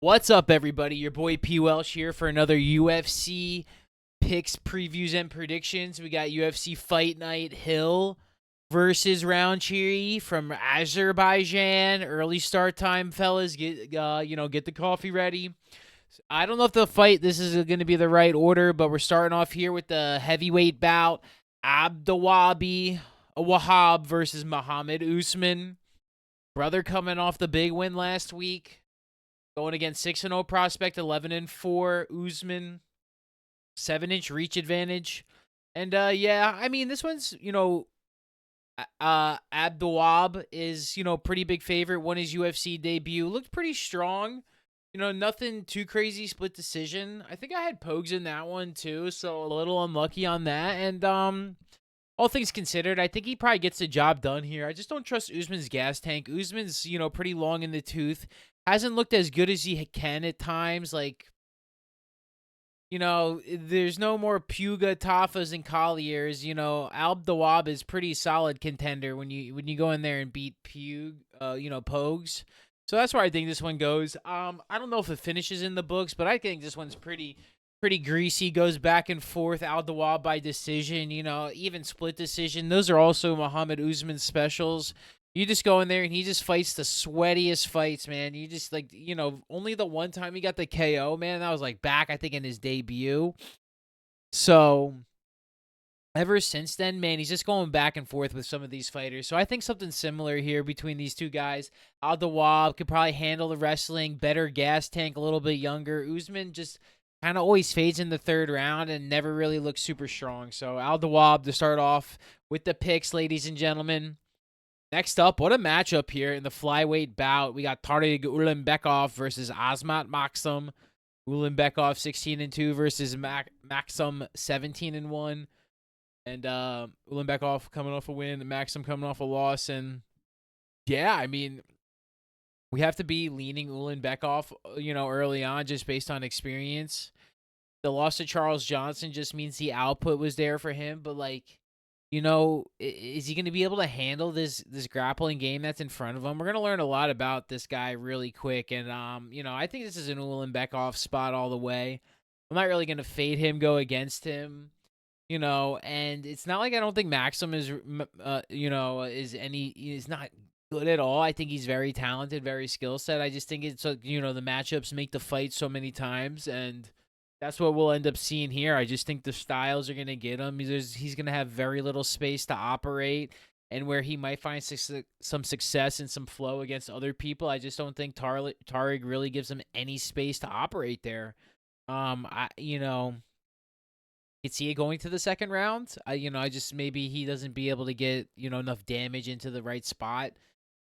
What's up, everybody? Your boy P. Welsh here for another UFC picks, previews, and predictions. We got UFC Fight Night Hill versus Roundtree from Azerbaijan. Early start time, fellas. Get the coffee ready. I don't know if the fight this is going to be the right order, but we're starting off here with the heavyweight bout: Abdawabi Wahab versus Muhammad Usman. Brother coming off the big win last week. Going against 6-0 prospect, 11-4 Usman, 7-inch reach advantage. And yeah, I mean, this one's, Abdulwab is, pretty big favorite. Won his UFC debut. Looked pretty strong. Nothing too crazy. Split decision. I think I had Pogues in that one too, so a little unlucky on that. And all things considered, I think he probably gets the job done here. I just don't trust Usman's gas tank. Usman's, pretty long in the tooth. Hasn't looked as good as he can at times. Like, there's no more Puga, Tafas, and Colliers. Alb Dawab is pretty solid contender when you go in there and beat Pogues. So that's where I think this one goes. I don't know if it finishes in the books, but I think this one's pretty greasy. Goes back and forth. Al Dawab by decision. Even split decision. Those are also Muhammad Usman's specials. You just go in there and he just fights the sweatiest fights, man. You just only the one time he got the KO, man, that was like back, I think, in his debut. So ever since then, man, he's just going back and forth with some of these fighters. So I think something similar here between these two guys. Al Dawab could probably handle the wrestling, better gas tank, a little bit younger. Usman just kind of always fades in the third round and never really looks super strong. So Al Dawab to start off with the picks, ladies and gentlemen. Next up, what a matchup here in the flyweight bout. We got Tariq Ulanbekov versus Azmat Maksum. Ulanbekov 16-2 versus Maxim 17-1. And Ulanbekov coming off a win, Maxim coming off a loss. And yeah, I mean, we have to be leaning Ulanbekov, early on just based on experience. The loss to Charles Johnson just means the output was there for him, but is he going to be able to handle this grappling game that's in front of him? We're going to learn a lot about this guy really quick, and I think this is an Ulanbekov spot all the way. I'm not really going to fade him, go against him, and it's not like I don't think Maxim is not good at all. I think he's very talented, very skill set. I just think it's the matchups make the fight so many times, and that's what we'll end up seeing here. I just think the styles are going to get him. He's going to have very little space to operate, and where he might find some success and some flow against other people, I just don't think Tariq really gives him any space to operate there. Could see it going to the second round. I just maybe he doesn't be able to get enough damage into the right spot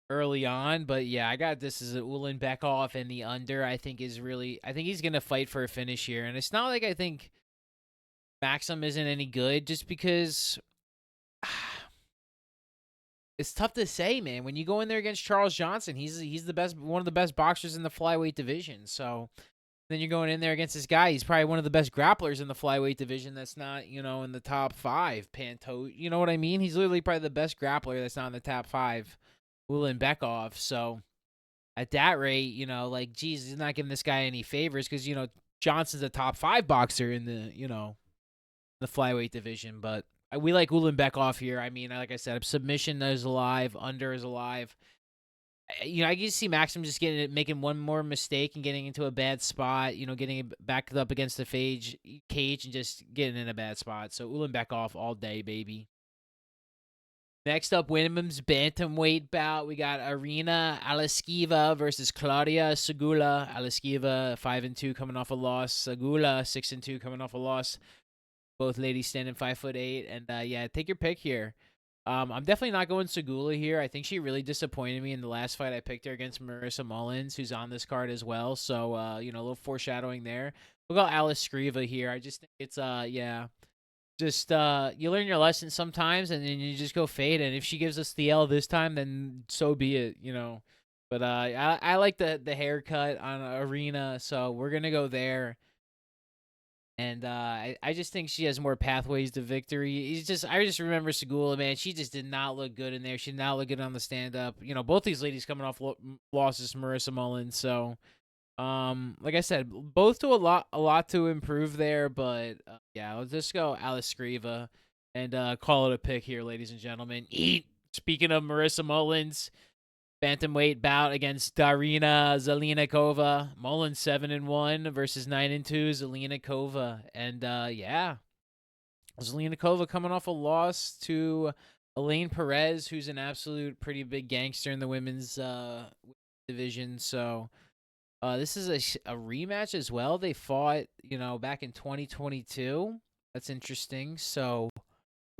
early on, but yeah, I got this as a Ulanbekov and the under. I think he's gonna fight for a finish here, and it's not like I think Maxim isn't any good, just because it's tough to say, man. When you go in there against Charles Johnson, he's the best, one of the best boxers in the flyweight division. So then you're going in there against this guy. He's probably one of the best grapplers in the flyweight division. That's not in the top 5. Panto, you know what I mean? He's literally probably the best grappler that's not in the top 5. Ulanbekov. So at that rate, geez, he's not giving this guy any favors because, Johnson's a top 5 boxer in the flyweight division. But we like Ulanbekov here. I mean, like I said, submission is alive, under is alive. I can see Maxim just making one more mistake and getting into a bad spot, getting backed up against the cage and just getting in a bad spot. So Ulanbekov all day, baby. Next up, women's bantamweight bout. We got Arina Aliskiva versus Claudia Segula. Aliskiva 5-2 coming off a loss. Segula 6-2 coming off a loss. Both ladies standing 5'8", and yeah, take your pick here. I'm definitely not going Segula here. I think she really disappointed me in the last fight I picked her against Marissa Mullins, who's on this card as well. So a little foreshadowing there. We'll go Aliskiva here. I just think it's yeah. Just you learn your lesson sometimes, and then you just go fade. And if she gives us the L this time, then so be it, But I like the haircut on Arena, so we're gonna go there. And I just think she has more pathways to victory. I just remember Segula, man. She just did not look good in there. She did not look good on the stand up. Both these ladies coming off losses, Marissa Mullins. So Like I said, both to a lot to improve there, but yeah, let's just go Alice Scriva and call it a pick here, ladies and gentlemen. Eat. Speaking of Marissa Mullins, bantamweight bout against Darina Zelenikova. Mullins 7-1 versus 9-2 Zelenikova, and yeah, Zelenikova coming off a loss to Elaine Perez, who's an absolute pretty big gangster in the women's division. So this is a rematch as well. They fought, back in 2022. That's interesting. So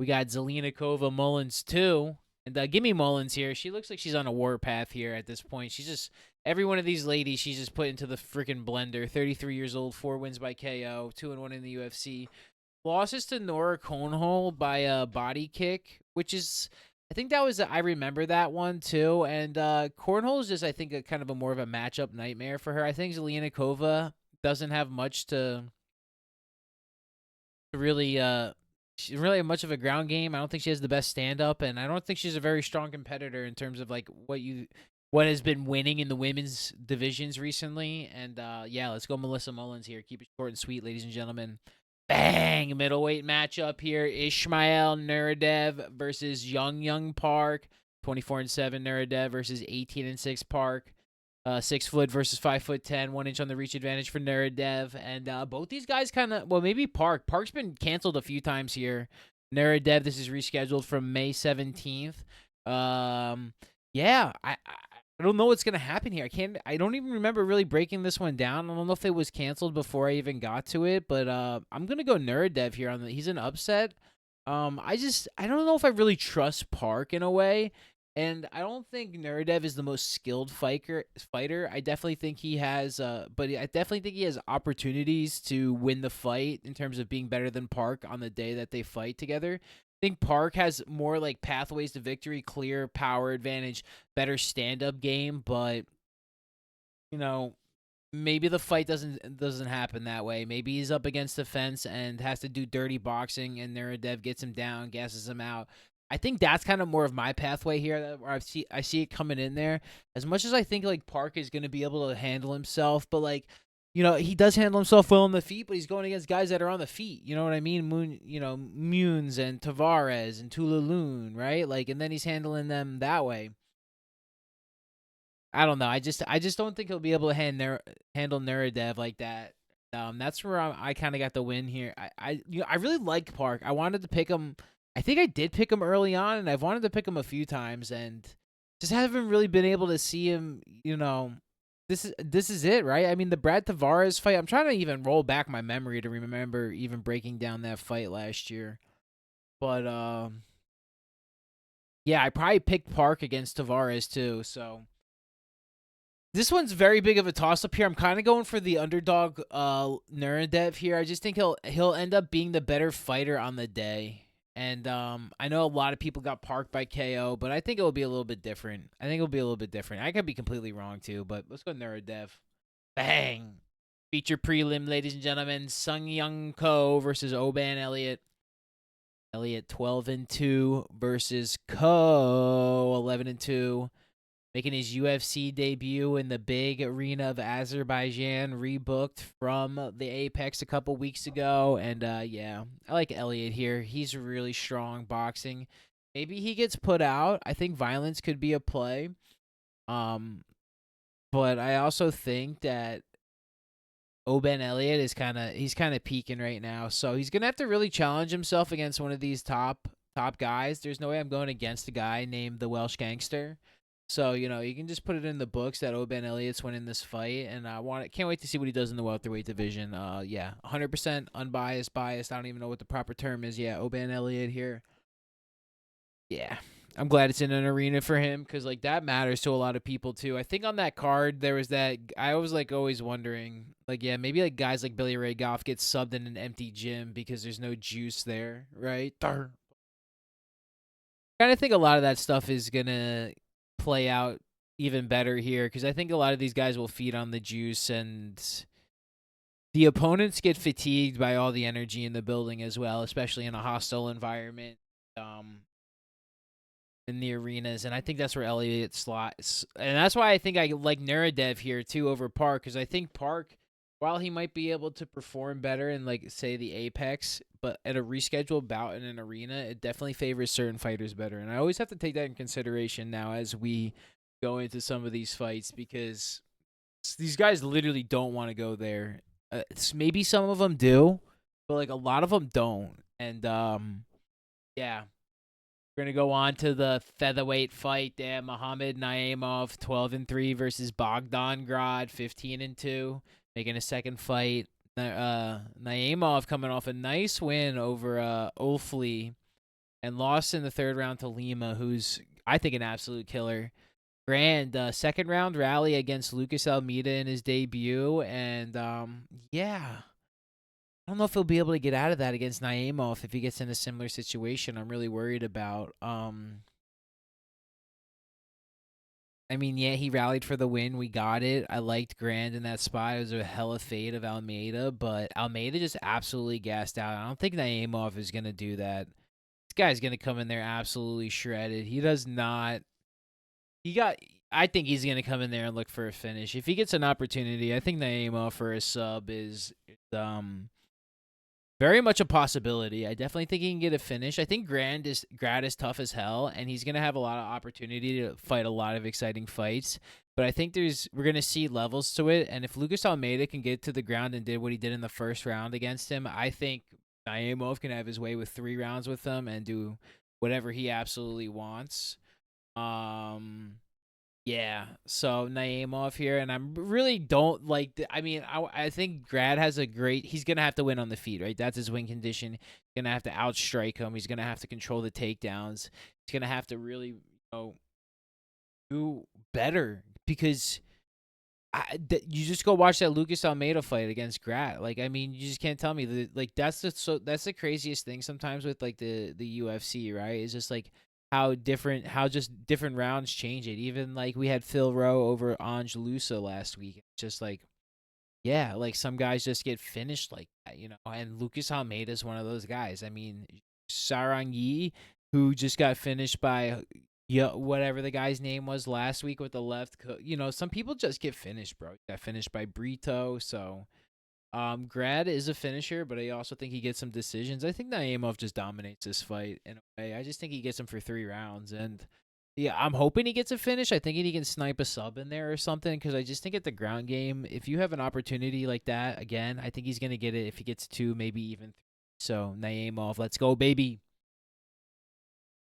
we got Zelenikova Mullins too. And give me Mullins here. She looks like she's on a warpath here at this point. She's just, every one of these ladies, she's just put into the freaking blender. 33 years old, 4 wins by KO, 2-1 in the UFC. Losses to Nora Cornhole by a body kick, which is, I think that was, I remember that one too. And Cornhole is just, I think, a kind of a more of a matchup nightmare for her. I think Zelenikova doesn't have much to really, she doesn't really have much of a ground game. I don't think she has the best stand up, and I don't think she's a very strong competitor in terms of like what has been winning in the women's divisions recently. And yeah, let's go Melissa Mullins here. Keep it short and sweet, ladies and gentlemen. Bang! Middleweight matchup here. Ishmael Nuradev versus Young Park. 24-7 Nuradev versus 18-6 Park. 6 foot versus 5'10", 1 inch on the reach advantage for Nuradev. And both these guys kind of, well, maybe Park. Park's been canceled a few times here. Nuradev, this is rescheduled from May 17th. Yeah, I don't know what's gonna happen here. I don't even remember really breaking this one down. I don't know if it was canceled before I even got to it, but I'm gonna go Nuradev here on he's an upset. I don't know if I really trust Park in a way, and I don't think Nuradev is the most skilled fighter. I definitely think he has, but I definitely think he has opportunities to win the fight in terms of being better than Park on the day that they fight together. I think Park has more like pathways to victory, clear power advantage, better stand-up game, but you know, maybe the fight doesn't happen that way. Maybe he's up against the fence and has to do dirty boxing, and Nuradev gets him down, gasses him out. I think that's kind of more of my pathway here, where I see it coming in there. As much as I think like Park is going to be able to handle himself, but like, he does handle himself well on the feet, but he's going against guys that are on the feet. You know what I mean? Munes and Tavares and Tulaloon, right? Like, and then he's handling them that way. I don't know. I just don't think he'll be able to handle Nuradev like that. That's where I kind of got the win here. I really like Park. I wanted to pick him. I think I did pick him early on, and I've wanted to pick him a few times, and just haven't really been able to see him. This is it, right? I mean, the Brad Tavares fight. I'm trying to even roll back my memory to remember even breaking down that fight last year, but yeah, I probably picked Park against Tavares too. So this one's very big of a toss up here. I'm kind of going for the underdog Nuradev here. I just think he'll end up being the better fighter on the day. And I know a lot of people got parked by KO, but I think it'll be a little bit different. I could be completely wrong too, but let's go Nuradev. Bang! Feature prelim, ladies and gentlemen. Sung Young Ko versus Oban Elliott. Elliott 12-2 versus Ko 11-2. Making his UFC debut in the big arena of Azerbaijan, rebooked from the Apex a couple weeks ago. And yeah, I like Elliott here. He's really strong boxing. Maybe he gets put out. I think violence could be a play. But I also think that Oban Elliott is he's kind of peaking right now. So he's gonna have to really challenge himself against one of these top guys. There's no way I'm going against a guy named the Welsh Gangster. So, you can just put it in the books that Oban Elliott's winning this fight, and can't wait to see what he does in the welterweight division. Yeah, 100% unbiased, biased. I don't even know what the proper term is. Yeah, Oban Elliott here. Yeah, I'm glad it's in an arena for him because like that matters to a lot of people too. I think on that card there was that I was like always wondering, like yeah, maybe like guys like Billy Ray Goff get subbed in an empty gym because there's no juice there, right? Kind of think a lot of that stuff is gonna play out even better here because I think a lot of these guys will feed on the juice and the opponents get fatigued by all the energy in the building as well, especially in a hostile environment. in the arenas, and I think that's where Elliott slots. And that's why I think I like Nuradev here too over Park, because I think Park, while he might be able to perform better in like say the Apex, but at a rescheduled bout in an arena, it definitely favors certain fighters better. And I always have to take that in consideration now as we go into some of these fights, because these guys literally don't want to go there. Maybe some of them do, but like a lot of them don't. And yeah, we're gonna go on to the featherweight fight there. Muhammad Naimov, 12-3 versus Bogdan Grad, 15-2, making a second fight. Naimov coming off a nice win over Olfley and lost in the third round to Lima, who's I think an absolute killer. Grand second round rally against Lucas Almeida in his debut, and yeah, I don't know if he'll be able to get out of that against Naimov if he gets in a similar situation. I'm really worried about. I mean, yeah, he rallied for the win. We got it. I liked Grand in that spot. It was a hella fade of Almeida, but Almeida just absolutely gassed out. I don't think Naimov is gonna do that. This guy's gonna come in there absolutely shredded. He does not. He got. I think he's gonna come in there and look for a finish if he gets an opportunity. I think Naimov for a sub is very much a possibility. I definitely think he can get a finish. I think Grad is tough as hell, and he's gonna have a lot of opportunity to fight a lot of exciting fights. But I think we're gonna see levels to it, and if Lucas Almeida can get to the ground and did what he did in the first round against him, I think Naimov can have his way with 3 rounds with him and do whatever he absolutely wants. Um, yeah, so Naimov here, and I really don't like. I mean, I think Grad has a great. He's gonna have to win on the feet, right? That's his win condition. He's gonna have to outstrike him. He's gonna have to control the takedowns. He's gonna have to really, do better because you just go watch that Lucas Almeida fight against Grad. Like, I mean, you just can't tell me that. Like, that's the craziest thing sometimes with like the UFC, right? It's just like how just different rounds change it. Even like we had Phil Rowe over Angelusa last week. It's just like, yeah, like some guys just get finished like that. And Lucas Almeida is one of those guys. I mean, Sarang Yi, who just got finished by whatever the guy's name was last week with the left. Some people just get finished, bro. Got finished by Brito. So, Grad is a finisher, but I also think he gets some decisions. I think Naimov just dominates this fight in a way. I just think he gets him for 3 rounds, and yeah, I'm hoping he gets a finish. I think he can snipe a sub in there or something, because I just think at the ground game, if you have an opportunity like that again, I think he's gonna get it if he gets 2, maybe even 3. So Naimov, let's go, baby.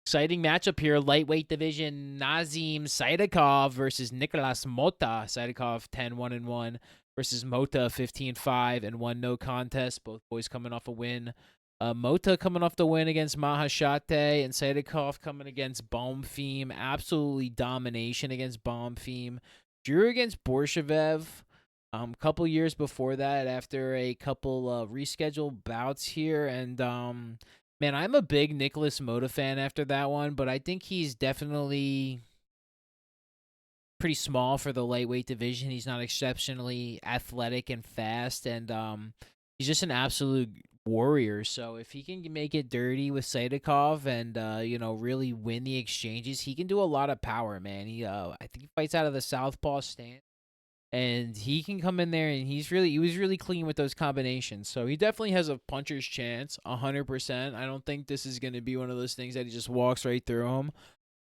Exciting matchup here, lightweight division. Nazim Saidakov versus Nicolas Mota. Saidakov 10-1-1 versus Mota 15-5 and 1 no contest. Both boys coming off a win. Mota coming off the win against Mahashate, and Saidakov coming against Baumfim. Absolutely domination against Baumfim. Drew against Borshevev. Couple years before that, after a couple rescheduled bouts here, and man, I'm a big Nicholas Mota fan after that one, but I think he's definitely pretty small for the lightweight division. He's not exceptionally athletic and fast, and he's just an absolute warrior. So if he can make it dirty with Saidakov and really win the exchanges, he can do a lot of power, man. I think he fights out of the southpaw stance. And he can come in there, and he was really clean with those combinations. So he definitely has a puncher's chance, 100%. I don't think this is going to be one of those things that he just walks right through him.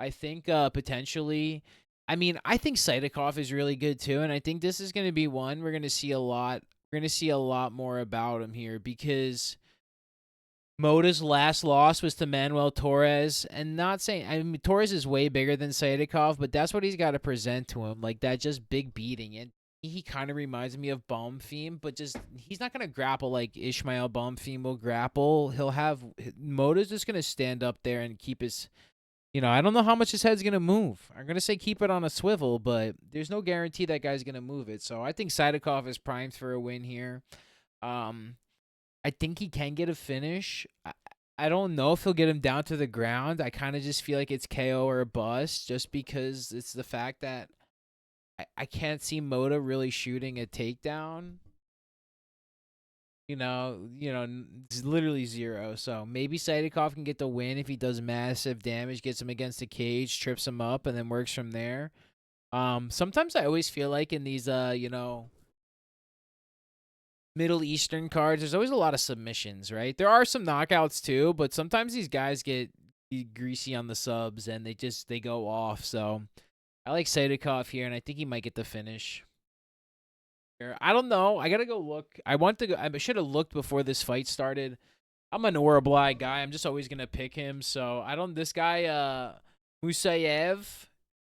I think potentially, I mean, I think Saidakov is really good too, and I think this is going to be one we're going to see a lot. We're going to see a lot more about him here, because Mota's last loss was to Manuel Torres, and not saying, I mean, Torres is way bigger than Saidakov, but that's what he's got to present to him, like that just big beating. And he kind of reminds me of Baumfim, but just he's not gonna grapple like Ishmael Baumfim will grapple. Mota's just gonna stand up there and keep his. I don't know how much his head's gonna move. I'm gonna say keep it on a swivel, but there's no guarantee that guy's gonna move it. So I think Saidakov is primed for a win here. I think he can get a finish. I don't know if he'll get him down to the ground. I kind of just feel like it's KO or a bust, just because it's the fact that I can't see Mota really shooting a takedown. It's literally zero. So maybe Saidikov can get the win if he does massive damage, gets him against the cage, trips him up, and then works from there. Sometimes I always feel like in these, Middle Eastern cards, there's always a lot of submissions, right? There are some knockouts too, but sometimes these guys get greasy on the subs and they go off. So I like Saidikov here, and I think he might get the finish. I don't know. I gotta go look. I should have looked before this fight started. I'm an Orably guy. I'm just always gonna pick him. So I don't. This guy, Musayev,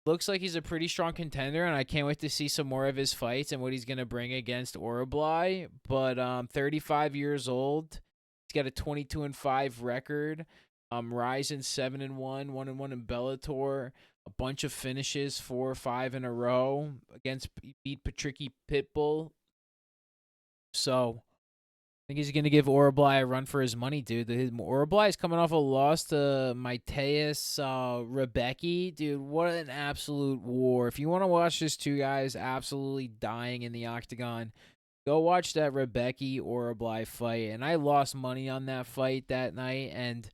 looks like he's a pretty strong contender, and I can't wait to see some more of his fights and what he's gonna bring against Orably. But 35 years old. He's got a 22-5 record. Ryzen 7-1, 1-1 in Bellator. A bunch of finishes, 4 or 5 in a row against beat Patricky Pitbull. So I think he's gonna give Orably a run for his money, dude. Orably is coming off a loss to Mateus Rebecki, dude. What an absolute war! If you want to watch these two guys absolutely dying in the octagon, go watch that Rebecki Orably fight. And I lost money on that fight that night, and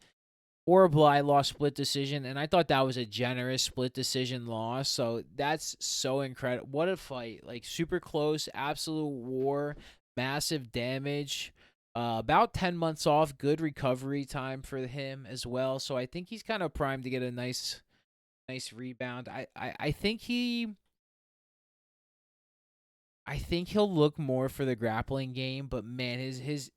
Orably lost split decision, and I thought that was a generous split decision loss. So that's so incredible. What a fight. Like, super close, absolute war, massive damage. About 10 months off, good recovery time for him as well. So I think he's kind of primed to get a nice rebound. I think he'll look more for the grappling game, but man, his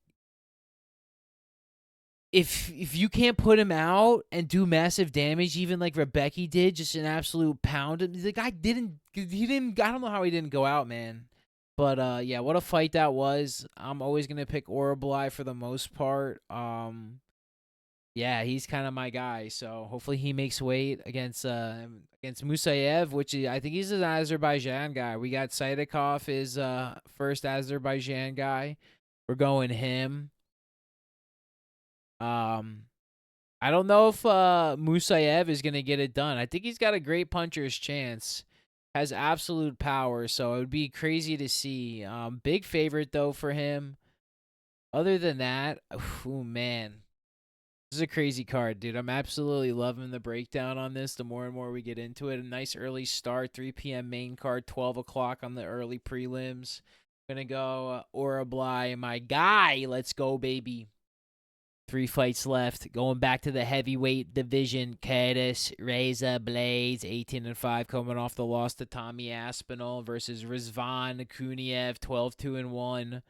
if you can't put him out and do massive damage, even like Rebecki did, just an absolute pound. The guy didn't. He didn't. I don't know how he didn't go out, man. But yeah, what a fight that was. I'm always gonna pick Orably for the most part. Yeah, he's kind of my guy. So hopefully he makes weight against Musayev, which I think he's an Azerbaijan guy. We got Saidikov is first Azerbaijan guy. We're going him. I don't know if Musayev is gonna get it done. I think he's got a great puncher's chance. Has absolute power, so it would be crazy to see. Big favorite though for him. Other than that, oh man, this is a crazy card, dude. I'm absolutely loving the breakdown on this. The more and more we get into it, a nice early start, 3 p.m. main card, 12 o'clock on the early prelims. Gonna go Orably, my guy. Let's go, baby. 3 fights left. Going back to the heavyweight division. Curtis Razor Blades, 18-5, coming off the loss to Tommy Aspinall versus Rizvan Kuniev, 12-2-1. I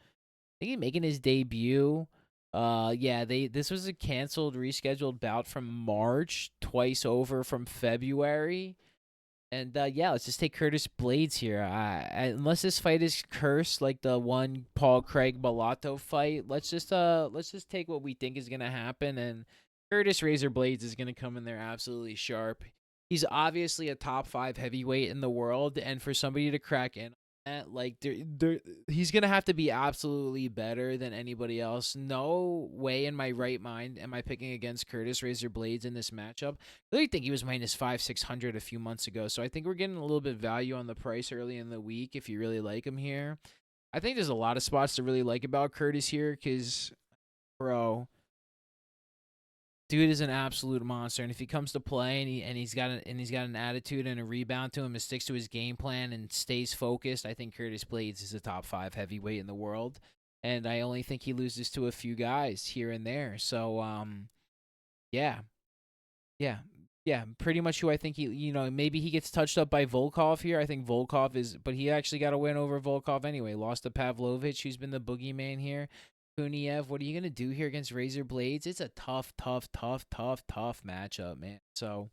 think he's making his debut. Yeah, this was a canceled, rescheduled bout from March, twice over from February. And yeah, let's just take Curtis Blades here. Unless this fight is cursed like the one Paul Craig Bellotto fight, let's just take what we think is gonna happen. And Curtis Razor Blades is gonna come in there absolutely sharp. He's obviously a top 5 heavyweight in the world, and for somebody to crack in on that, like he's gonna have to be absolutely better than anybody else. No way in my right mind am I picking against Curtis Razor Blades in this matchup. I really think he was minus 600 a few months ago, so I think we're getting a little bit of value on the price early in the week if you really like him here. I think there's a lot of spots to really like about Curtis here because, bro, dude is an absolute monster, and if he comes to play and he's got an attitude and a rebound to him and sticks to his game plan and stays focused, I think Curtis Blades is a top 5 heavyweight in the world, and I only think he loses to a few guys here and there. So yeah, yeah, yeah, pretty much who I think maybe he gets touched up by Volkov here. I think Volkov but he actually got a win over Volkov anyway. Lost to Pavlovich, who's been the boogeyman here. Kuniev, what are you gonna do here against Razor Blades? It's a tough matchup, man. So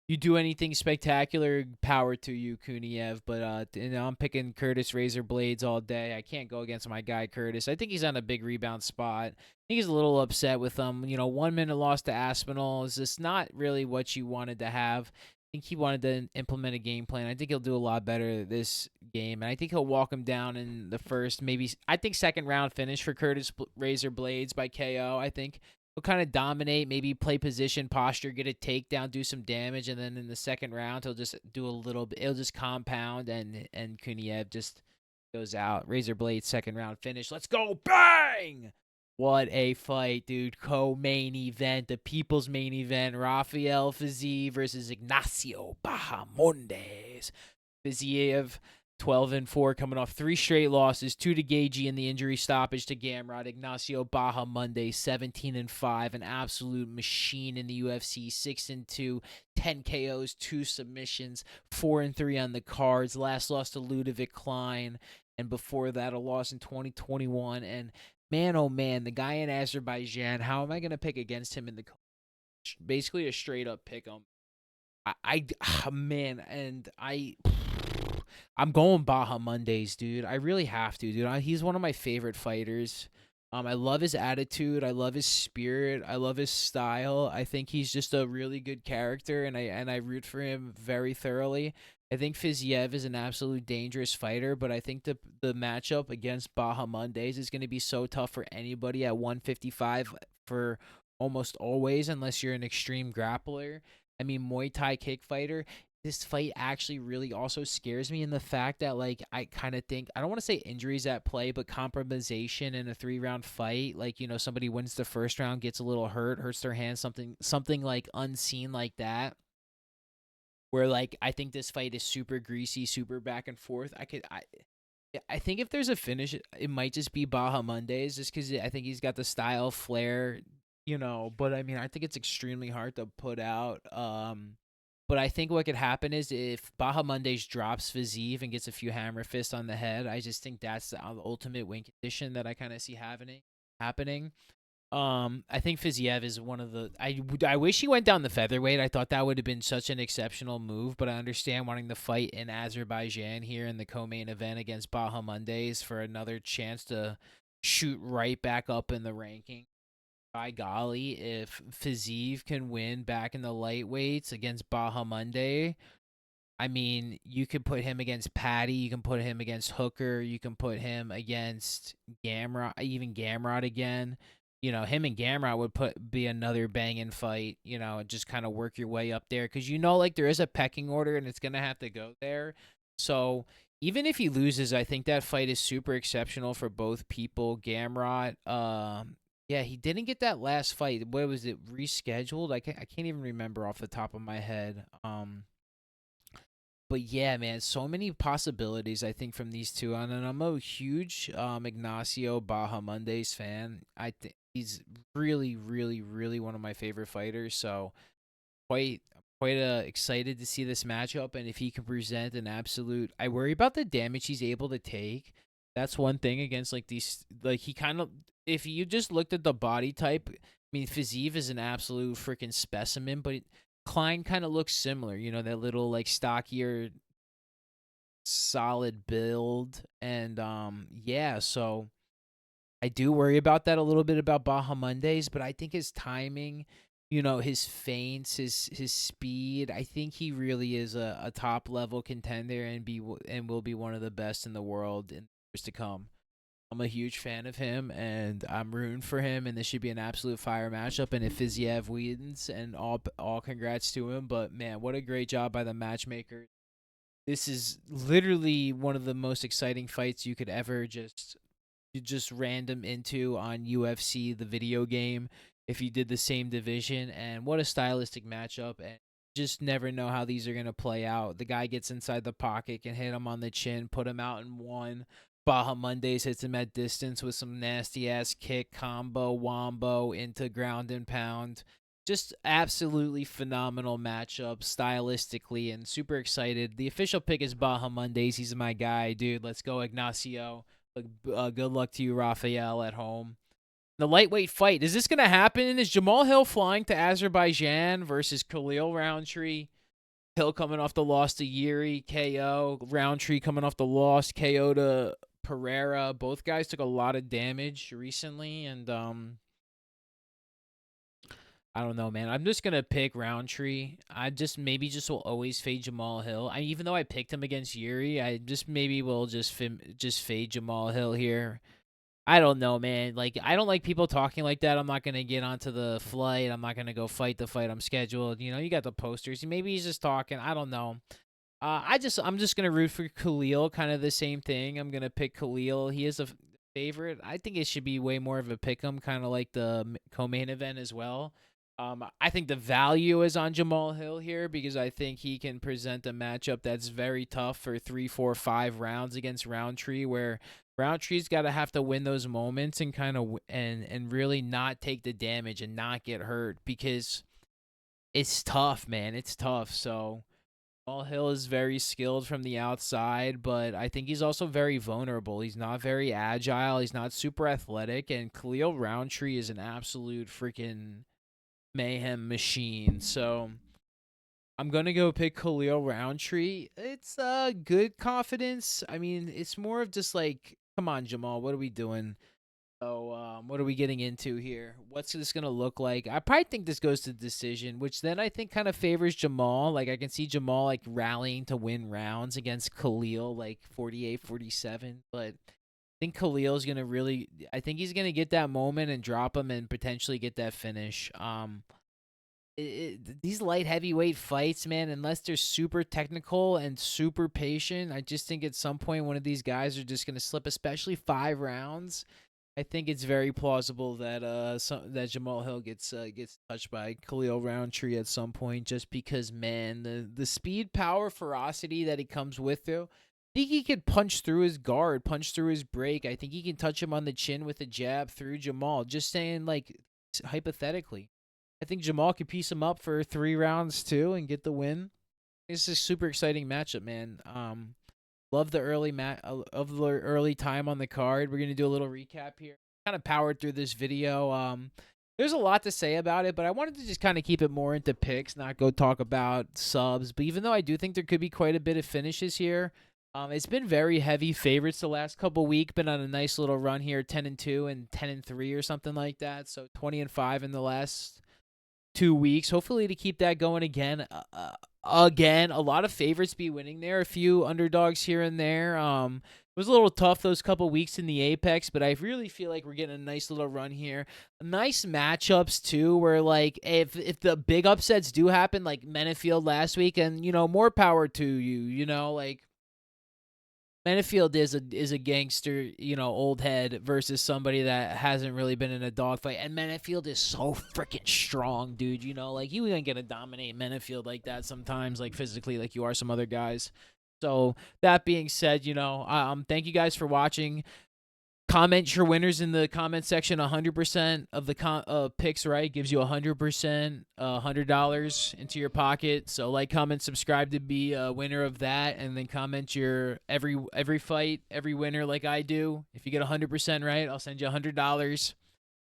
you do anything spectacular, power to you, Kuniev. But I'm picking Curtis Razor Blades all day. I can't go against my guy Curtis. I think he's on a big rebound spot. I think he's a little upset with them. 1 minute loss to Aspinall is just not really what you wanted to have. I think he wanted to implement a game plan. I think he'll do a lot better this game, and I think he'll walk him down in the first, maybe I think second round finish for Curtis Razor Blades by KO. I think he'll kind of dominate, maybe play position, posture, get a takedown, do some damage, and then in the second round he'll just do a little bit. It'll just compound, and Kuniev just Goes out. Razor blade, second round finish. Let's go. Bang! What a fight, dude. Co-main event, the people's main event. Rafael Fiziev versus Ignacio Bahamondes. Fiziev, 12-4, coming off 3 straight losses, 2 to Gagey in the injury stoppage to Gamrot. Ignacio Bahamondes, 17-5, an absolute machine in the UFC, 6-2, 10 KOs, 2 submissions, 4-3 on the cards. Last loss to Ludovic Klein, and before that, a loss in 2021. And man, oh man, the guy in Azerbaijan, how am I going to pick against him in the basically a straight up pick him? Man, and I'm going Bahamondes, dude. I really have to, dude. He's one of my favorite fighters. I love his attitude. I love his spirit. I love his style. I think he's just a really good character, and I root for him very thoroughly. I think Fiziev is an absolute dangerous fighter, but I think the matchup against Bahamondes is going to be so tough for anybody at 155 for almost always, unless you're an extreme grappler. I mean, Muay Thai kick fighter. This fight actually really also scares me in the fact that, like, I kind of think, I don't want to say injuries at play, but compromisation in a 3-round fight. Like, you know, somebody wins the first round, gets a little hurt, hurts their hand, something like unseen like that. Where, like, I think this fight is super greasy, super back and forth. I think if there's a finish, it might just be Bahamondes, just because I think he's got the style, flair, you know. But I mean, I think it's extremely hard to put out. But I think what could happen is if Bahamondes drops Fiziev and gets a few hammer fists on the head, I just think that's the ultimate win condition that I kind of see happening. I think Fiziev is one of the. I wish he went down the featherweight. I thought that would have been such an exceptional move, but I understand wanting to fight in Azerbaijan here in the co-main event against Bahamondes for another chance to shoot right back up in the ranking. By golly, if Fiziev can win back in the lightweights against Bahamondes, I mean, you could put him against Patty, you can put him against Hooker, you can put him against Gamrot, even Gamrot again. You know, him and Gamrot would be another banging fight, you know, and just kind of work your way up there. Because, you know, like, there is a pecking order, and it's going to have to go there. So, even if he loses, I think that fight is super exceptional for both people. Gamrot, yeah, he didn't get that last fight. What was it, rescheduled? I can't even remember off the top of my head. But yeah, man, so many possibilities I think from these two, and I'm a huge Ignacio Bahamondes fan. I think he's really, really, really one of my favorite fighters. So quite excited to see this matchup, and if he can present an absolute, I worry about the damage he's able to take. That's one thing against like these, like he kind of, if you just looked at the body type, I mean, Fiziev is an absolute freaking specimen, but Klein kind of looks similar, you know, that little like stockier, solid build. And yeah, so I do worry about that a little bit about Bahamondes, but I think his timing, you know, his feints, his speed, I think he really is a top level contender and will be one of the best in the world in years to come. I'm a huge fan of him, and I'm rooting for him, and this should be an absolute fire matchup. And if Fiziev wins, and all congrats to him. But man, what a great job by the matchmaker. This is literally one of the most exciting fights you could ever just random into on UFC, the video game, if you did the same division. And what a stylistic matchup, and just never know how these are going to play out. The guy gets inside the pocket, can hit him on the chin, put him out in one. Bahamondes hits him at distance with some nasty ass kick combo wombo into ground and pound. Just absolutely phenomenal matchup stylistically, and super excited. The official pick is Bahamondes. He's my guy, dude. Let's go, Ignacio. Good luck to you, Rafael, at home. The lightweight fight. Is this going to happen? Is Jamal Hill flying to Azerbaijan versus Khalil Roundtree? Hill coming off the loss to Yuri, KO. Roundtree coming off the loss, KO to Pereira. Both guys took a lot of damage recently, and I don't know, man. I'm just gonna pick Roundtree. I just will always fade Jamal Hill. Even though I picked him against Yuri, I just maybe will just fade Jamal Hill here. I don't know, man. Like, I don't like people talking like that. I'm not gonna get onto the flight. I'm not gonna go fight the fight I'm scheduled. You know, you got the posters. Maybe he's just talking. I don't know. I'm just gonna root for Khalil, kind of the same thing. I'm gonna pick Khalil. He is a favorite. I think it should be way more of a pick'em, kind of like the co-main event as well. I think the value is on Jamal Hill here because I think he can present a matchup that's very tough for 3, 4, 5 rounds against Roundtree, where Roundtree's got to have to win those moments and kind of and really not take the damage and not get hurt because it's tough, man. It's tough. So Jamal Hill is very skilled from the outside, but I think he's also very vulnerable. He's not very agile. He's not super athletic, and Khalil Roundtree is an absolute freaking mayhem machine. So I'm gonna go pick Khalil Roundtree. It's good confidence. I mean, it's more of just like, come on, Jamal, what are we doing? So, what are we getting into here? What's this gonna look like? I probably think this goes to decision, which then I think kind of favors Jamal. Like, I can see Jamal like rallying to win rounds against Khalil, like 48-47. But I think Khalil's gonna really. I think he's gonna get that moment and drop him and potentially get that finish. These light heavyweight fights, man, unless they're super technical and super patient, I just think at some point one of these guys are just gonna slip, especially 5 rounds. I think it's very plausible that that Jamal Hill gets touched by Khalil Roundtree at some point, just because, man, the speed, power, ferocity that he comes with, though. I think he could punch through his guard, punch through his break. I think he can touch him on the chin with a jab through Jamal. Just saying, like, hypothetically, I think Jamal could piece him up for 3 rounds too and get the win. It's a super exciting matchup, man. Love the early time on the card. We're gonna do a little recap here. Kind of powered through this video. There's a lot to say about it, but I wanted to just kind of keep it more into picks, not go talk about subs. But even though I do think there could be quite a bit of finishes here, it's been very heavy favorites the last couple weeks. Been on a nice little run here, 10-2 and 10-3 or something like that. So 20-5 in the last 2 weeks. Hopefully to keep that going again. Again, a lot of favorites be winning there. A few underdogs here and there. It was a little tough those couple weeks in the Apex, but I really feel like we're getting a nice little run here. Nice matchups too, where like if the big upsets do happen, like Menefield last week, and more power to you. Like Menefield is a gangster, old head versus somebody that hasn't really been in a dogfight. And Menefield is so freaking strong, dude. Like you ain't gonna dominate Menefield like that sometimes, like physically, like you are some other guys. So that being said, thank you guys for watching. Comment your winners in the comment section. 100% of the picks right gives you 100%, $100 into your pocket. So like, comment, subscribe to be a winner of that, and then comment your every fight, every winner like I do. If you get 100% right, I'll send you $100.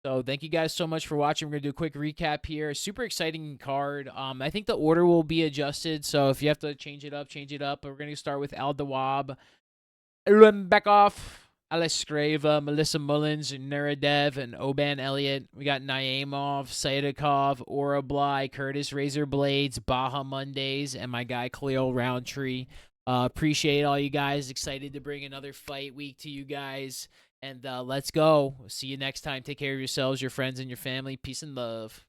So thank you guys so much for watching. We're gonna do a quick recap here. Super exciting card. I think the order will be adjusted. So if you have to change it up, change it up. But we're gonna start with Al Dawab, Bekov, Alex Skreva, Melissa Mullins, Nuradev, and Oban Elliott. We got Naimov, Saidakov, Orablai, Curtis Razorblades, Baja Mondays, and my guy Khalil Roundtree. Appreciate all you guys. Excited to bring another fight week to you guys. And let's go. See you next time. Take care of yourselves, your friends, and your family. Peace and love.